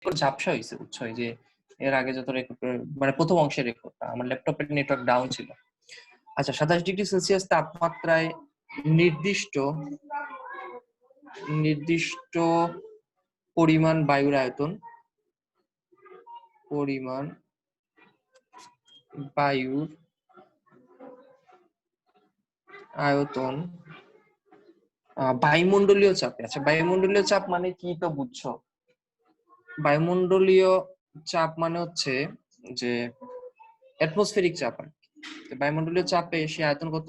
ঝাপসা হয়েছে বুঝছো, এই যে এর আগে যত রেকর্ড মানে প্রথম অংশের রেকর্ডটা আমার ল্যাপটপের নেটওয়ার্ক ডাউন ছিল। আচ্ছা 27°C তাপমাত্রায় নির্দিষ্ট নির্দিষ্ট পরিমাণ বায়ুর আয়তন, পরিমাণ বায়ুর আয়তন বায়ুমণ্ডলীয় চাপে। আচ্ছা বায়ুমণ্ডলীয় চাপ মানে কি তো বুঝছো? বায়ুমণ্ডলীয় চাপ মানে হচ্ছে যে অ্যাটমসফেরিক চাপ আর কি। তো বায়ুমণ্ডলীয় চাপে সে আয়তন কত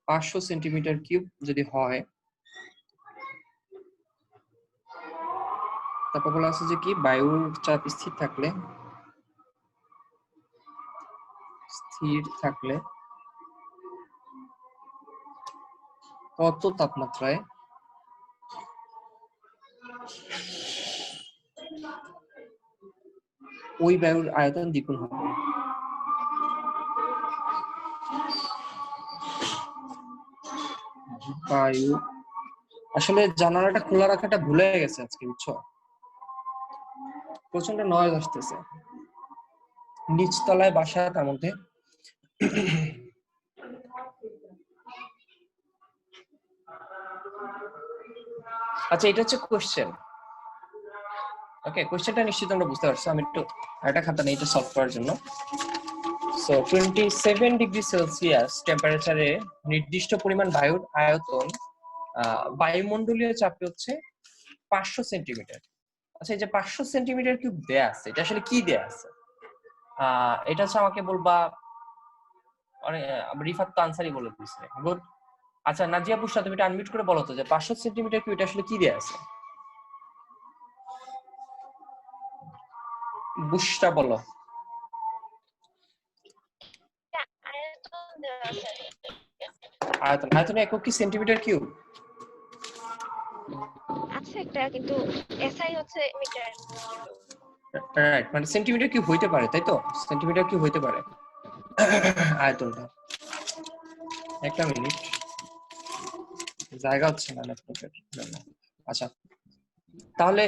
500 সেন্টিমিটার কিউব যদি হয়, তারপর বলা আছে যে কি বায়ুর চাপ স্থির থাকলে কত তাপমাত্রায় ওই বায়ুর আয়তন দ্বিগুণ হবে। বায়ু আসলে জানালাটা খোলা রাখাটা ভুলে গেছে আজকে বুঝছো, প্রচন্ড নয়েজ আসতেছে নিচতলায় বাসা, তার মধ্যে আচ্ছা এটা হচ্ছে কোশ্চেন। ওকে কোশ্চেনটা নিশ্চিত আমরা বুঝতে পারছি। আমি একটু একটা খাতা নেই এটা সলভ করার জন্য। সো 27°C টেম্পারেচারে নির্দিষ্ট পরিমাণ বায়ুর আয়তন বায়ুমণ্ডলীয় চাপে হচ্ছে 500 সেন্টিমিটার। আচ্ছা এই যে 500 সেন্টিমিটার কিউব দেয়া আছে, এটা আসলে কি দেয়া আছে? এটা হচ্ছে আমাকে বলবা, রিফাত তো আনসারই বলে দিয়েছে। গুড। আচ্ছা নাজিয়া বুশরা তুমি এটা আনমিউট করে বলো তো যে 500 সেন্টিমিটার কিউব এটা আসলে কি দেয়া আছে? বুশরা বলো। আয়তন, আয়তনের একক কি সেন্টিমিটার কিউব? আছে একটা, কিন্তু এসআই হচ্ছে মিটার। রাইট, মানে সেন্টিমিটার কিউব হইতে পারে তাই তো, সেন্টিমিটার কিউব হইতে পারে আয়তনটা। একটা মিনিট, জায়গা হচ্ছে না ল্যাপটপের জন্য। আচ্ছা তাহলে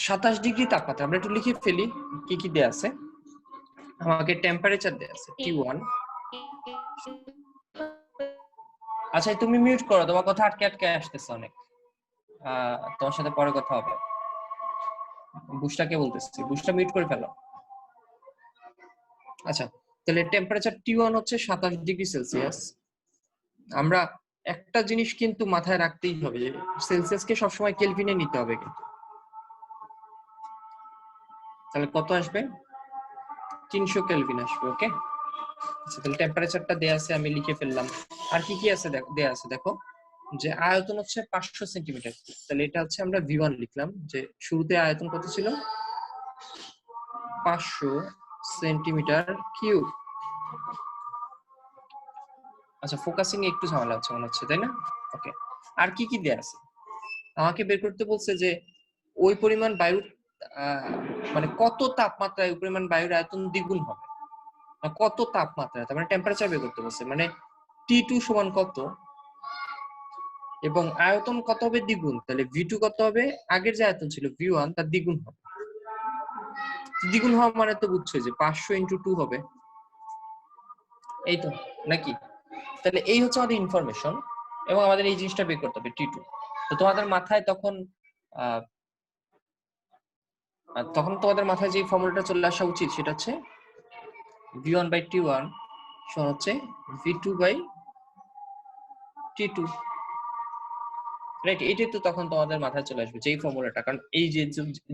27° তাপমাত্রা আমরা একটু লিখে ফেলি কি কি দেয়া আছে। আমাকে টেম্পারেচার দেয়া আছে T1। আচ্ছা তুমি মিউট করো, তোমার কথা আটকে আটকে আসতেছে অনেক। তোমার সাথে পরে কথা হবে। বুশটাকে বলতেছি, বুশটা মিউট করে ফেলো। আচ্ছা তাহলে টেম্পারেচার T1 হচ্ছে 27°C। আমরা একটা জিনিস কিন্তু মাথায় রাখতেই হবে যে সেলসিয়াসকে সবসময় কেলভিনে নিতে হবে কিন্তু। তাহলে কত আসবে? 300 কেলভিন আসবে। ওকে আচ্ছা তাহলে টেম্পারেচারটা দেয়া আছে, আমি লিখে ফেললাম। আর কি কি আছে দেয়া আছে দেখো, যে আয়তন হচ্ছে 500 সেন্টিমিটার। তাহলে এটা হচ্ছে আমরা V1 লিখলাম, যে শুরুতে আয়তন কত ছিল 500 সেন্টিমিটার কিউব। আচ্ছা ফোকাসিং একটু ঝামেলা হচ্ছে মনে হচ্ছে তাই না? ওকে আর কি কি দেয়া আছে? আমাকে বের করতে বলছে যে ওই পরিমাণ বায়ুর মানে কত তাপমাত্রায় ওই পরিমাণ বায়ুর আয়তন দ্বিগুণ হবে, কত তাপমাত্রা, তার মানে টেম্পারেচার বের করতে বলছে, মানে T2 সমান কত এবং আয়তন কত হবে দ্বিগুণ। তাহলে V2 কত হবে, আগের যে আয়তন ছিল V1 তার দ্বিগুণ হবে। দ্বিগুণ হওয়া মানে তো বুঝছো যে 500 × 2 হবে, এই তো নাকি? তাহলে এই হচ্ছে আমাদের ইনফরমেশন এবং আমাদের এই জিনিসটা বের করতে হবে T2। তো তোমাদের মাথায় তখন তোমাদের মাথায় যে ফর্মুলাটা চলে আসা উচিত সেটা হচ্ছে V1/T1 সমান হচ্ছে V2/T2, রাইট? এটাই তো তখন তোমাদের মাথায় চলে আসবে যেই ফর্মুলাটা, কারণ এই যে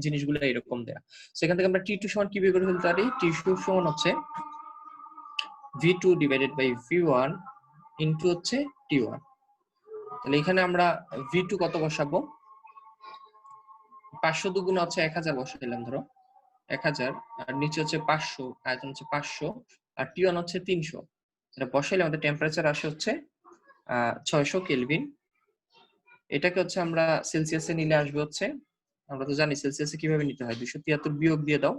জিনিসগুলো এরকম দেয়া। সেখান থেকে আমরা T2 সমান কি বের করে ফেলতে পারি? T2 সমান হচ্ছে V2/V1 ইনটু হচ্ছে T1। তাহলে এখানে আমরা V2 কত বসাবো, 500 দুগুণ হচ্ছে 1000 বসাইলাম ধরো 1000, আর নিচে হচ্ছে 500, আয়তন হচ্ছে 500, আর T1 হচ্ছে 300। এটা বসাইলে আমাদের টেম্পারেচার আসে হচ্ছে 600 কেলভিন। এটাকে হচ্ছে আমরা সেলসিয়াসে নিলে আসবে হচ্ছে, আমরা তো জানি সেলসিয়াসে কিভাবে নিতে হয়, 273 বিয়োগ দিয়ে দাও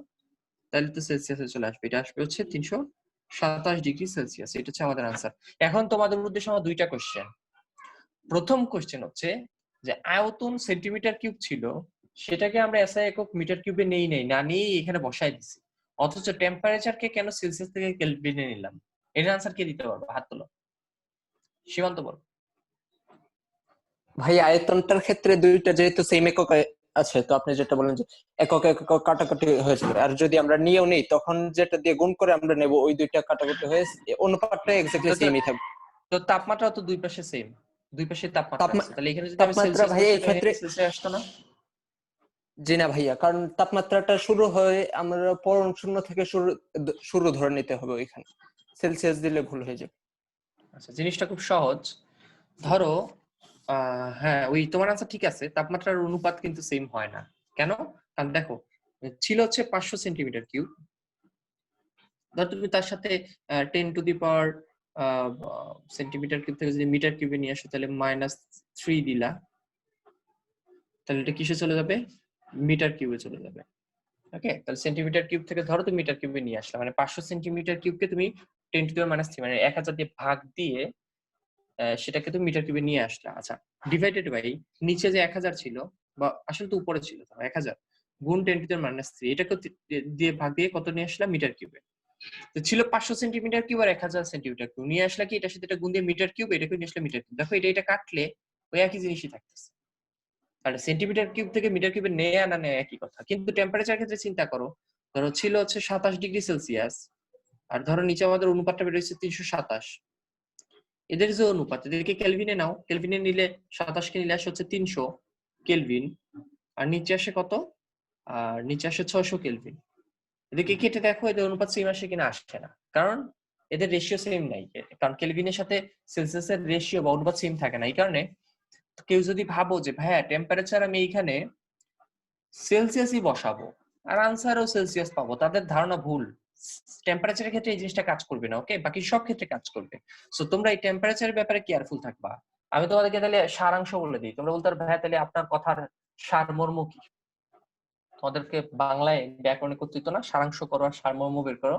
তাহলে তো সেলসিয়াসে চলে আসবে। এটা আসবে হচ্ছে 327°C। এটা হচ্ছে আমাদের আনসার। এখন তোমাদের উদ্দেশ্যে আমার দুইটা কোশ্চেন। প্রথম কোশ্চেন হচ্ছে যে আয়তন সেন্টিমিটার কিউব ছিল সেটাকে আমরা এসআই একক মিটার কিউবে নেই না নিয়ে এখানে বসাই দিছি, অথচ টেম্পারেচারকে কেন সেলসিয়াস থেকে কেলভিনে নিলাম? এর আনসার কে দিতে পারবে? হাত তোলো, সীমান্ত বল। ভাই আয়তনটার ক্ষেত্রে দুইটা যেহেতু সেম একক আছে, তো আপনি যেটা বলেন যে একক একক কাটাকাটি হয়ে যাবে, আর যদি আমরা নিয়েও নেই তখন যেটা দিয়ে গুণ করে আমরা নেব ওই দুইটা কাটাকুটি হয়ে অনুপাতটা এক্স্যাক্টলি সেমই থাকবে। তো তাপমাত্রা তো দুই পাশে সেম, দুই পাশে তাপমাত্রা আছে, তাহলে এখানে যদি আমি তাপমাত্রা সেলসিয়াস ভাই এই বসাই তাহলে ক্ষেত্রে সেলসিয়াস আসতো না? জি না ভাইয়া, কারণ তাপমাত্রাটা শুরু হয় আমরা পরম শূন্য থেকে শুরু ধরে নিতে হবে, ওইখানে সেলসিয়াস দিলে ভুল হয়ে যাবে। আচ্ছা, জিনিসটা খুব সহজ। ধরো হ্যাঁ, ওই তোমার আনসার ঠিক আছে, তাপমাত্রার অনুপাত কিন্তু সেম হয় না। কেন? কারণ দেখো, ছিল হচ্ছে 500 সেন্টিমিটার কিউব, ধর তুমি তার সাথে 10 to the power centimetre cube থেকে যদি মিটার কিউবে নিয়ে আসো তাহলে -3 দিলা, তাহলে এটা কিসে চলে যাবে? মিটার কিউবে চলে যাবে। ওকে, তাহলে সেন্টিমিটার কিউব থেকে ধরো তুমি মিটার কিউবে নিয়ে আসলে, মানে 500 সেন্টিমিটার কিউবকে তুমি 10 টু দি পাওয়ার -3 মানে 1000 দিয়ে ভাগ দিয়ে সেটাকে তুমি মিটার কিউবে নিয়ে আসলা। আচ্ছা, ডিভাইডেড বাই নিচে যে 1000 ছিল, বা আসলে তো উপরে ছিল 1000 গুণ 10 টু দি পাওয়ার -3, এটাকে দিয়ে ভাগ দিয়ে কত নিয়ে আসলাম? মিটার কিউবে। তো ছিল 500 সেন্টিমিটার কিউব আর 1000 সেন্টিমিটার কিউব, নিয়ে আসলে কি এটার সাথে এটা গুণ দিয়ে মিটার কিউব, এটাকে নিয়ে আসলে মিটার কিউব। দেখো এটা কাটলে ওই একই জিনিসই থাকতেছে, তাহলে সেন্টিমিটার কিউব থেকে মিটার কিউবে নেয়া না নেয়া একই কথা। কিন্তু টেম্পারেচার ক্ষেত্রে চিন্তা করো, ধরো ছিল হচ্ছে 27°C, আর ধরো নিচে আমাদের অনুপাতটা বের হচ্ছে 327। এদের যে অনুপাত, এদেরকে কেলভিনে নাও, কেলভিনে নিলে 27 কে নিলে আসে হচ্ছে 300 কেলভিন, আর নিচে আসে কত? আর নিচে আসে 600 কেলভিন। এদেরকে কেটে দেখো এদের অনুপাত সেম আসে কিনা, আসছে না, কারণ এদের রেশিও সেম নাই। কারণ কেলভিনের সাথে সেলসিয়াসের রেশিও বা অনুপাত সেম থাকে না। এই কারণে কেউ যদি ভাবো যে ভাইয়া টেম্পারেচার আমি এইখানে সেলসিয়াসই বসাবো আর আনসারও সেলসিয়াস পাবো, তাদের ধারণা ভুল। টেম্পারেচারের ক্ষেত্রে এই জিনিসটা কাজ করবে না, ওকে? বাকি সব ক্ষেত্রে কাজ করবে। সো তোমরা এই টেম্পারেচারের ব্যাপারে কেয়ারফুল থাকবা। আমি তোমাদেরকে তাহলে সারাংশ বলে দিই, তোমরা বলতে পারো ভাইয়া তাহলে আপনার কথার সারমর্ম কি? তোমাদেরকে বাংলায় ব্যাকরণে কর্তৃত্ব না, সারাংশ করো আর সারমর্ম বের করো।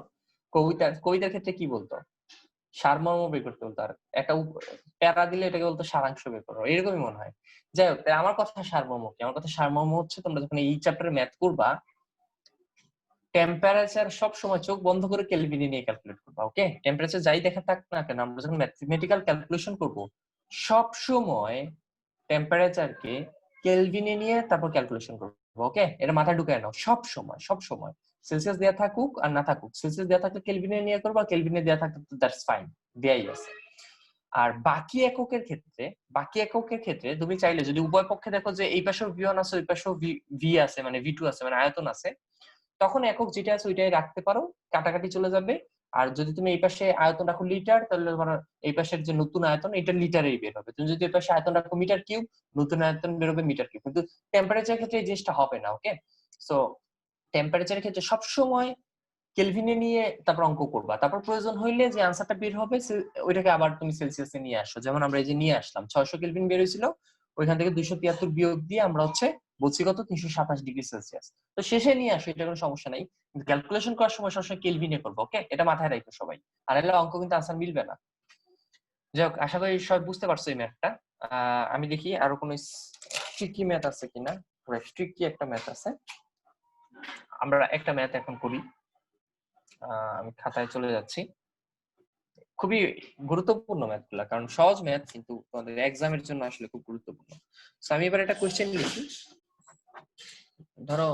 কবিতার ক্ষেত্রে কি বলতো? সারমর্ম বের করতে বলতো, আর একটা প্যারা দিলে এটাকে বলতো সারাংশ বের করো, এরকমই মনে হয়। যাই হোক, আমার কথা সারমর্ম কি? আমার কথা সারমর্ম হচ্ছে, তোমরা যখন এই চ্যাপ্টারে ম্যাথ করবা, টেম্পারেচার সব সময় চোখ বন্ধ করে কেলভিনে নিয়ে ক্যালকুলেট করবা, ওকে? টেম্পারেচার যাই দেখা থাক না কেন, আমরা যখন ম্যাথমেটিক্যাল ক্যালকুলেশন করব সব সময় টেম্পারেচারকে কেলভিনে নিয়ে তারপর ক্যালকুলেশন করবো, ওকে? এটা মাথায় ঢুকায় নাও, সব সময় সব সময়। সেলসিয়াস দেয়া থাকুক আর না থাকুক, সেলসিয়াস দেয়া থাকলে কেলভিনে নিয়ে করবো, আর কেলভিনে দেয়া থাকলে দ্যাটস ফাইন, দেয়াই আছে। আর বাকি এককের ক্ষেত্রে তুমি চাইলে যদি উভয় পক্ষে দেখো যে এই পাশেও V1 আছে, ওই পাশেও ভি আছে, মানে V2 আছে, মানে আয়তন আছে, তখন একক যেটা আছে ওইটাই রাখতে পারো, কাটাকাটি চলে যাবে। আর যদি তুমি এই পাশে আয়তন রাখো লিটার, তাহলে তোমার এই পাশের যে নতুন আয়তন এটা লিটারেই বের হবে। তুমি যদি এই পাশে আয়তন রাখো মিটার কিউব, নতুন আয়তন বের হবে মিটার কিউব। কিন্তু টেম্পারেচার ক্ষেত্রে এই জিনিসটা হবে না, ওকে? সো টেম্পারেচারের ক্ষেত্রে সবসময় কেলভিনে নিয়ে তারপর অঙ্ক করবা, তারপর প্রয়োজন হইলে যে আনসারটা বের হবে ওইটাকে আবার তুমি সেলসিয়াসে নিয়ে আসো। যেমন আমরা এই যে নিয়ে আসলাম 600 কেলভিন বের হয়েছিল, ওইখান থেকে 273 বিয়োগ দিয়ে আমরা হচ্ছে বলছি কত, 327°C। তো শেষে নিয়ে আসো, এটা কোনো সমস্যা নাই, কিন্তু ক্যালকুলেশন করার সময় সবসময় কেলভিনে করবো, ওকে? এটা মাথায় রাখো সবাই, আর এলে অঙ্ক কিন্তু আনসার মিলবে না। যাই হোক, আশা করি সবাই বুঝতে পারছো এই ম্যাথটা। আমি দেখি আরো কোনো ট্রিকি ম্যাথ আছে কিনা। ট্রিকি একটা ম্যাথ আছে, আমরা একটা ম্যাথ এখন করি। আমি খাতায় চলে যাচ্ছি। খুবই গুরুত্বপূর্ণ ম্যাথগুলা, কারণ সহজ ম্যাথ কিন্তু তোমাদের এক্সামের জন্য আসলে খুব গুরুত্বপূর্ণ। তো আমি এবার একটা কোশ্চেন লিখি। ধরো,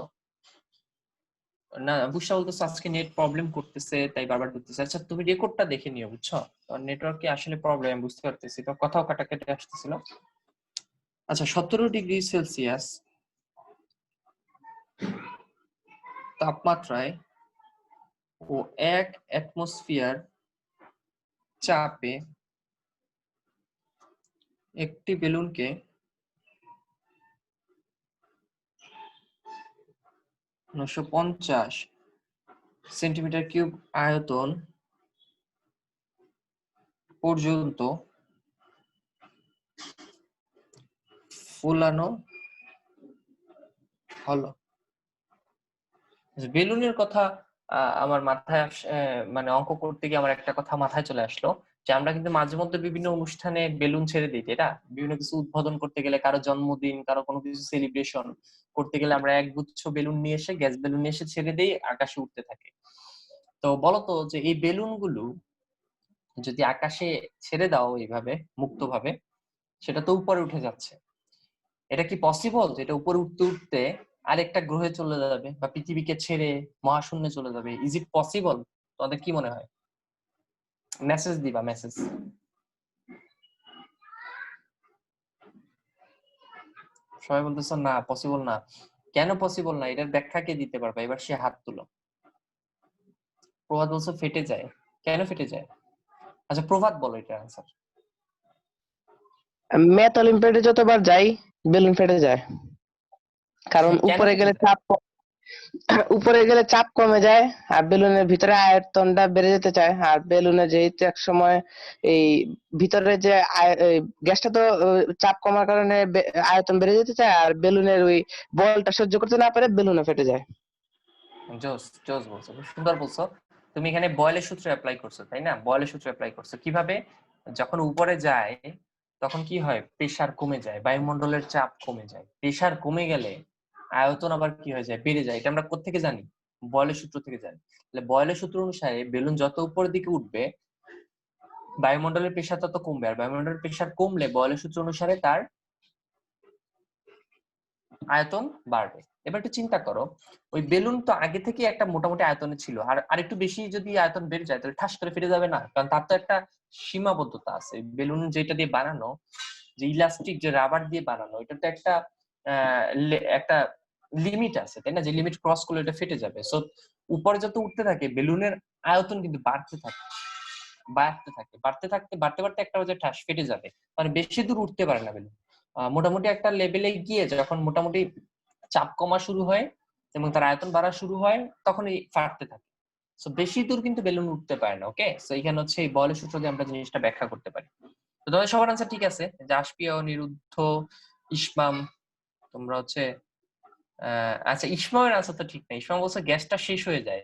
না বুঝছা বলতেছে আজকে নেট প্রবলেম করতেছে তাই বারবার করতেছে। আচ্ছা, তুমি রেকর্ডটা দেখে নিও, বুঝছো? তোমার নেটওয়ার্কে আসলে প্রবলেম বুঝতে পারতেছি, তো কথাও কাটাকাটি আসতেছিল। আচ্ছা, 17°C তাপমাত্রায় ও 1 অ্যাটমসফিয়ার চাপে একটি বেলুনকে 950 সেন্টিমিটার কিউব আয়তন পর্যন্ত ফুলানো হলো। বেলুনের কথা আমার মাথায় মানে অঙ্ক করতে গিয়ে আমার একটা কথা মাথায় চলে আসলো, যে আমরা কিন্তু মাঝে মধ্যে বিভিন্ন অনুষ্ঠানে বেলুন ছেড়ে দিই, এটা বিভিন্ন কিছু উদ্বোধন করতে গেলে, কারো জন্মদিন, কারো কোনো কিছু সেলিব্রেশন করতে গেলে আমরা একগুচ্ছ বেলুন নিয়ে এসে, গ্যাস বেলুন নিয়ে এসে ছেড়ে দিই, আকাশে উঠতে থাকে। তো বলতো যে এই বেলুনগুলো যদি আকাশে ছেড়ে দাও এইভাবে মুক্তভাবে, সেটা তো উপরে উঠে যাচ্ছে। এটা কি পসিবল যে এটা উপরে উঠতে উঠতে আরেকটা গ্রহে চলে যাবে বা পৃথিবীকে ছেড়ে মহাশূন্যে চলে যাবে? Is it possible? তোমাদের কি মনে হয়? মেসেজ দিবা, মেসেজ। সবাই বলতেছো না, পসিবল না। কেন পসিবল না? এটার ব্যাখ্যা কে দিতে পারবে? এবার সে হাত তুলো। প্রভাত বলছো ফেটে যায়, কেন ফেটে যায়? আচ্ছা প্রভাত বলো এটা আনসার। ম্যাথ অলিম্পিয়াডে যতবার যাই বেলুন ফেটে যায়, কারণ কেন উপরে ফেটে গেলে যায়? উপরে গেলে চাপ কমে যায় আর বেলুনের ভিতরে আয়তনটা বেড়ে যেতে চায়। আর বেলুনে যেহেতু এক সময় এই ভিতরে যে গ্যাসটা তো চাপ কমার কারণে আয়তন বেড়ে যেতে চায়, আর বেলুনের ওই বলটা সহ্য করতে না পারে বেলুনে ফেটে যায়। জোস জোস বলছো, খুব সুন্দর বলছো। তুমি এখানে বয়েলের সূত্র অ্যাপ্লাই করছো, তাই না? বয়েলের সূত্র অ্যাপ্লাই করছো কিভাবে? যখন উপরে যায় তখন কি হয়? প্রেসার কমে যায়, বায়ুমণ্ডলের চাপ কমে যায়। প্রেসার কমে গেলে আয়তন আবার কি হয়ে যায়? বেড়ে যায়। এটা আমরা কোত্থেকে জানি? বয়েলের সূত্র থেকে জানি। তাহলে বয়েলের সূত্র অনুসারে বেলুন যত উপরের দিকে উঠবে বায়ুমণ্ডলের প্রেসার তত কমবে, আর বায়ুমণ্ডলের প্রেসার কমলে বয়েলের সূত্র অনুসারে তার আয়তন বাড়বে। এবার একটু চিন্তা করো, ওই বেলুন তো আগে থেকে একটা মোটামুটি আয়তনে ছিল, আর একটু বেশি যদি আয়তন বেড়ে যায় তাহলে ঠাস করে ফেটে যাবে না? কারণ তার তো একটা সীমাবদ্ধতা আছে। বেলুন যেটা দিয়ে বানানো, যে ইলাস্টিক, যে রাবার দিয়ে বানানো, এটা তো একটা একটা লিমিট আছে, তাই না? যে লিমিট ক্রস করলে এটা ফেটে যাবে। সো উপরে যত উঠতে থাকে বেলুনের আয়তন কিন্তু বাড়তে থাকে, বাড়তে বাড়তে একটা পর্যায়ে ঠাস ফেটে যাবে। মানে বেশি দূর উঠতে পারে না বেলুন। মোটামুটি একটা লেভেলে গিয়ে যখন মোটামুটি চাপ কমা শুরু হয় এবং তার আয়তন বাড়া শুরু হয় তখনই ফাটতে থাকে। সো বেশি দূর কিন্তু বেলুন উঠতে পারে না। ওকে, সো এখানে হচ্ছে এই বলের সূত্র দিয়ে আমরা জিনিসটা ব্যাখ্যা করতে পারি। তো তোমাদের সবার আনসার ঠিক আছে, জাসপিয়, নিরুদ্ধ, ইসমাম, তোমরা হচ্ছে আচ্ছা ইসমামের আনসার তো ঠিক না। ইসমাম বলছে গ্যাসটা শেষ হয়ে যায়।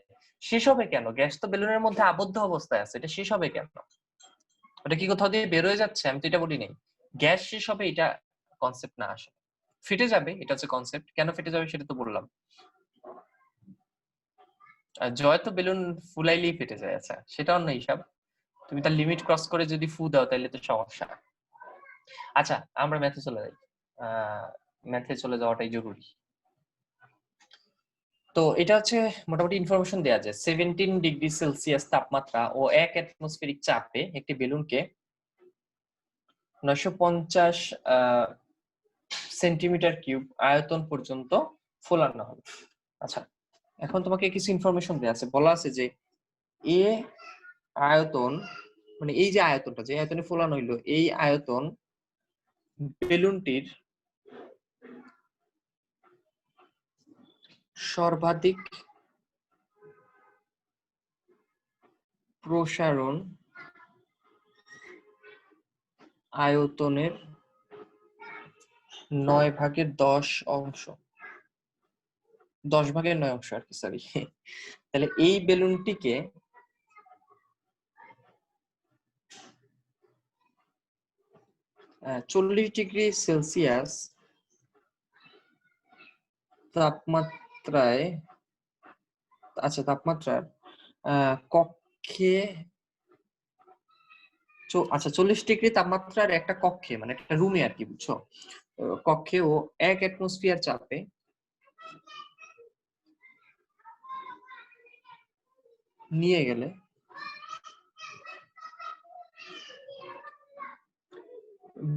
শেষ হবে কেন? গ্যাস তো বেলুনের মধ্যে আবদ্ধ অবস্থায় আছে, এটা শেষ হবে কেন? ওটা কি কোথাও দিয়ে বের হয়ে যাচ্ছে? আমি তো এটা বলি নাই। গ্যাস শেষ হবে এটা কনসেপ্ট না, আসে ফেটে যাবে এটা হচ্ছে কনসেপ্ট। কেন ফেটে যাবে সেটা তো বললাম। আর জয় তো বেলুন ফুলাইলেই ফেটে যায়। আচ্ছা সেটা অন্য হিসাব। তুমি তার লিমিট ক্রস করে যদি ফু দাও তাহলে তো সমস্যা। আচ্ছা আমরা ম্যাথে চলে যাই। ম্যাথে চলে যাওয়াটাই জরুরি। তো এটা হচ্ছে মোটামুটি ইনফরমেশন দেয়া যায়। 17 ডিগ্রি সেলসিয়াস তাপমাত্রা ও 1 অ্যাটমসফেরিক চাপে একটি বেলুনকে 950 সেন্টিমিটার কিউব আয়তন পর্যন্ত ফোলানো হবে। আচ্ছা এখন তোমাকে কিছু ইনফরমেশন দেয়া আছে। বলা আছে যে এ আয়তন, মানে এই যে আয়তনটা, যে আয়তনে ফোলানো হইলো, এই আয়তন বেলুনটির সর্বাধিক প্রসারণ আয়তনের 9/10 10/9 আর কি, সরি। তাহলে এই বেলুনটিকে 40 ডিগ্রি সেলসিয়াস তাপমাত্রায়, আচ্ছা তাপমাত্রার কক্ষে, আচ্ছা 40 ডিগ্রি তাপমাত্রার একটা কক্ষে, মানে একটা রুমে আর কি, বুঝছো? কক্ষে ও 1 অ্যাটমসফিয়ার চাপে নিয়ে গেলে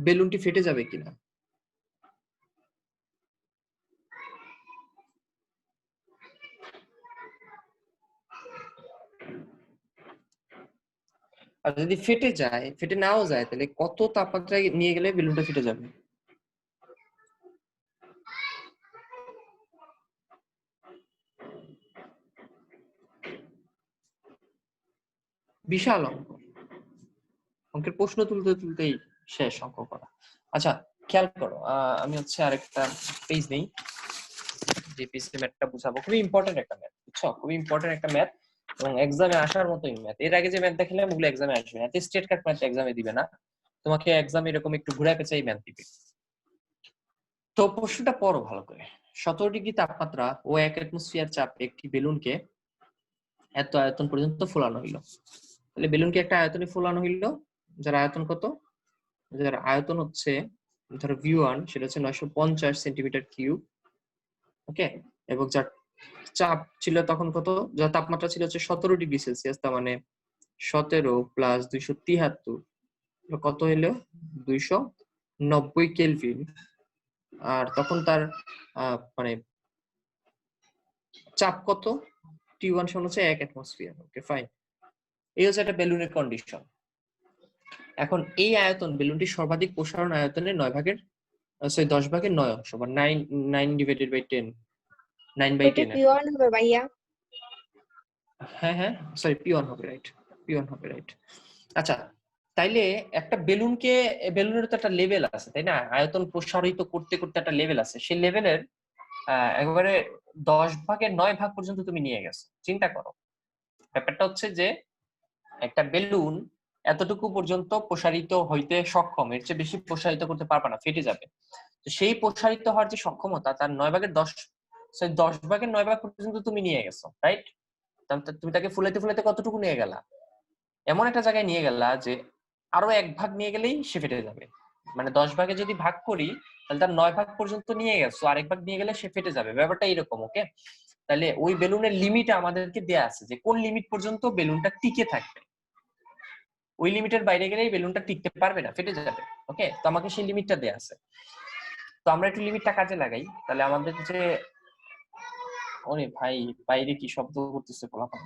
বেলুনটি ফেটে যাবে কিনা। আর যদি ফেটে যায়, ফেটে নাও যায়, তাহলে কত তাপমাত্রায় নিয়ে গেলে বেলুনটা ফেটে যাবে? বিশাল অঙ্ক। অঙ্কের প্রশ্ন তুলতে তুলতেই শেষ অঙ্ক করা। আচ্ছা খেয়াল করো, আমি হচ্ছে আরেকটা পেজ নেই, যে পেজে ম্যাথটা বুঝাবো। খুবই ইম্পর্টেন্ট একটা ম্যাথ, বুঝছো? খুবই ইম্পর্টেন্ট একটা ম্যাথ। এবং এক্সামে আসার মতোই ম্যাথ। এর আগে যে ম্যাথ দেখালাম ওগুলো এক্সামে আসবে না, স্টেট কাট ম্যাথ এক্সামে দিবে না, তোমাকে এক্সামে এরকম একটু ঘুরে পেঁচাই ম্যাথ দিবে। তো প্রশ্নটা পড়ো ভালো করে। 17 ডিগ্রি তাপমাত্রা ও 1 অ্যাটমসফিয়ার চাপে একটি বেলুনকে এত আয়তন পর্যন্ত ফোলানো হইলো। তাহলে বেলুনকে একটা আয়তনে ফোলানো হইলো, যার আয়তন কত, যার আয়তন হচ্ছে ধরো V1 সেটা হচ্ছে 950 সেন্টিমিটার কিউব, ওকে। এবং যার চাপ ছিল তখন কত, যার তাপমাত্রা ছিল হচ্ছে 17 ডিগ্রি সেলসিয়াস, তার মানে 17 প্লাস 273 কত হইলো 290 কেলভিন। আর তখন তার মানে চাপ কত, T1 সমান হচ্ছে 1 অ্যাটমসফিয়ার, ওকে ফাইন। এই হচ্ছে একটা বেলুনের কন্ডিশন। এখন এই আয়তন বেলুনটির সর্বাধিক প্রসারণ আয়তনের 9 ভাগের 10 ভাগের 9 অংশ, বা 9 ডিভাইডেড বাই 10, 9/10। P1 হবে ভাইয়া। হ্যাঁ হ্যাঁ সরি, P1 হবে, রাইট, P1 হবে, রাইট। আচ্ছা, তাইলে একটা বেলুনকে, বেলুনের তো একটা লেভেল আছে তাই না, আয়তন প্রসারিত করতে করতে একটা লেভেল আছে, সেই লেভেলের একেবারে 10 ভাগের 9 ভাগ পর্যন্ত তুমি নিয়ে গেছো। চিন্তা করো, ব্যাপারটা হচ্ছে যে একটা বেলুন এতটুকু পর্যন্ত প্রসারিত হইতে সক্ষম, এর চেয়ে বেশি প্রসারিত করতে পারবে না, ফেটে যাবে। তো সেই প্রসারিত হওয়ার যে সক্ষমতা, তার 10 ভাগের 9 ভাগ পর্যন্ত তুমি নিয়ে গেছো, রাইট। তুমি তাকে ফুলাইতে ফুলাইতে কতটুকু নিয়ে গেলা, এমন একটা জায়গায় নিয়ে গেলা যে আরো 1 ভাগ নিয়ে গেলেই সে ফেটে যাবে। মানে 10 ভাগে যদি ভাগ করি তাহলে তার 9 ভাগ পর্যন্ত নিয়ে গেছো, আরেক ভাগ নিয়ে গেলে সে ফেটে যাবে, ব্যাপারটা এরকম, ওকে। তাহলে ওই বেলুনের লিমিট আমাদেরকে দেয়া আছে যে কোন লিমিট পর্যন্ত বেলুনটা টিকে থাকবে, ওই লিমিটের বাইরে গেলেই বেলুনটা টিকতে পারবে না, ফেটে যাবে, ওকে। তো আমাকে সেই লিমিটটা দেয়া আছে, তো আমরা একটু লিমিটটা কাজে লাগাই। তাহলে আমাদের যে, ওরে ভাই বাইরে কি শব্দ করতেছে পোলাপান।